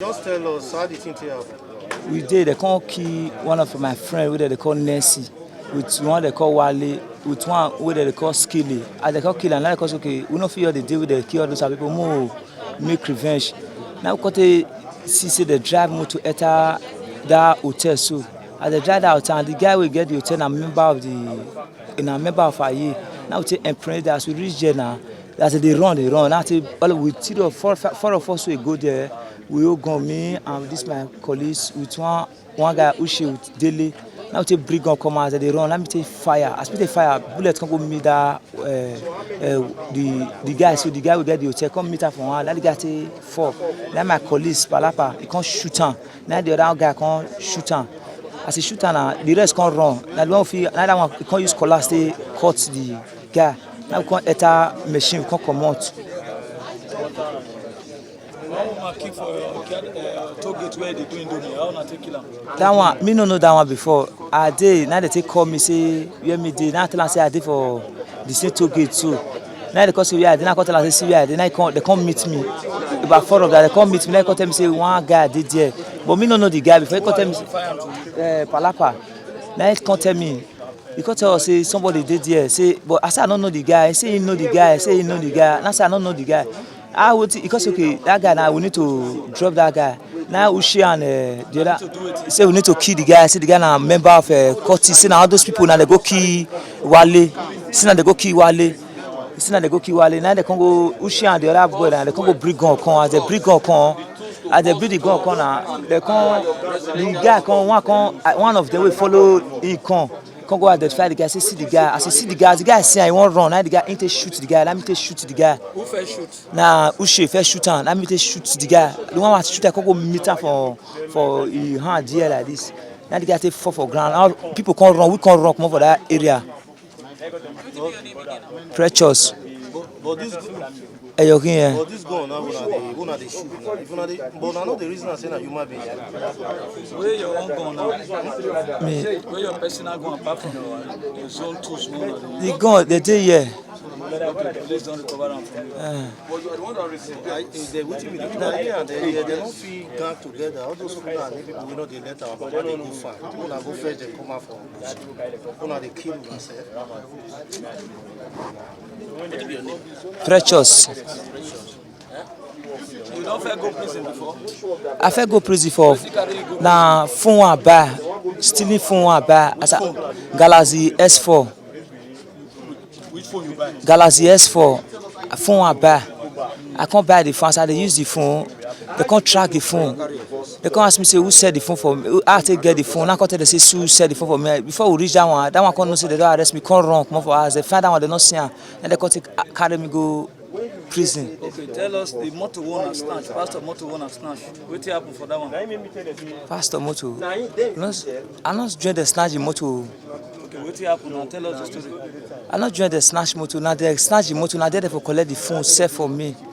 Just tell us how the thing happen. We did. They call key one of my friends where they call Nancy, with one they call Wale, with one where they call Skilly. As they call Kill and now they call okay, we don't feel the deal with the kill those people more make revenge. Now we got to see the drive more to enter that hotel. So as they drive that hotel, the guy will get the hotel and member of a member of our year. Now we take impress that as we reach there now. That's they run. Now all we three or four of us will go there. We all go, me and this my colleagues with one guy Ushi with Daily. Now we take bring gun come out, they run. Let me take fire. As we take fire, bullets can go meet that the guy. So the guy will get the hotel, come meet her from one. Let the guy take fall. Now my colleagues Palapa, he can't shoot him. Now the other guy can't shoot him. As he shoot him, the rest can't run. Now the one feel, now that one he can't use collars to cut the guy. Now we can't enter machine, we can't come out. That one, me no know that one before. I did. Now they take call me say where me did. Now tell them say I did for the same toll gate too. Now they call say where I did. Now tell them say where I did. Now they come meet me. About four of that they come meet me. Now they tell me say one guy did there. But me no know the guy before. He come tell me Palapa. Now he come tell me. He come tell us say somebody did there. Say but I say I don't know the guy. Say he know the guy. Say he know the guy. Now say I don't know the guy. I would because okay that guy now we need to drop that guy. Now Ushi and the other say we need to kill the guy. Say the guy now member of Curtis. Say now all those people now they go kill Wale. Say now they go kill Wale. Say now they go kill Wale. Now they can go Ushi and the other boy now they can go bring gun come. As they bring gun come, as they bring the gun come now they come the guy come one of them will follow he come go identify the guy. Say see the guy. As you see the guy say he won't run. Now the guy ain't shoot the guy. Let me take shoot the guy. Who first shoot? Now Uche first shoot him. Let me take shoot the guy. The one who shoot I can go meet him for his hand here like this. Now the guy take fall for ground. Now people can't run. We can't run come for that area. Precious. But this But this gun now una dey shoot now. If una dey, but I know the reason I say na human being. Where your own gun now? me Where your personal gun apart from your zone 2 small? the gun they dey here. Police don't recover them from you. They waiting with the and they don't feel gang together. All those people and people we know they let our papa they go far. Una go fetch them come out from una they kill themselves. Precious. You don't fair go prison before? I fit go prison for na phone one buy stealing phone one buy as a Galaxy S4. Which phone you buy? Galaxy S4 phone I buy. I can't buy the phone. So they use the phone. They can't track the phone. They can't ask me say who said the phone for me. I take get the phone. Now can't tell they say who said the phone for me. Before we reach that one can't know say they don't arrest me. Can't run come for us. They find that one they not see am. Then they can't take carry me go prison. Okay, tell us the motor one and snatch. Pastor motor one and snatch. What happened for that one? Pastor motor. I not join the snatch the motor. Okay, what happened now? Tell us the story. I not join the snatch motor. Now they snatch the motor. Now they for collect the phone set for me.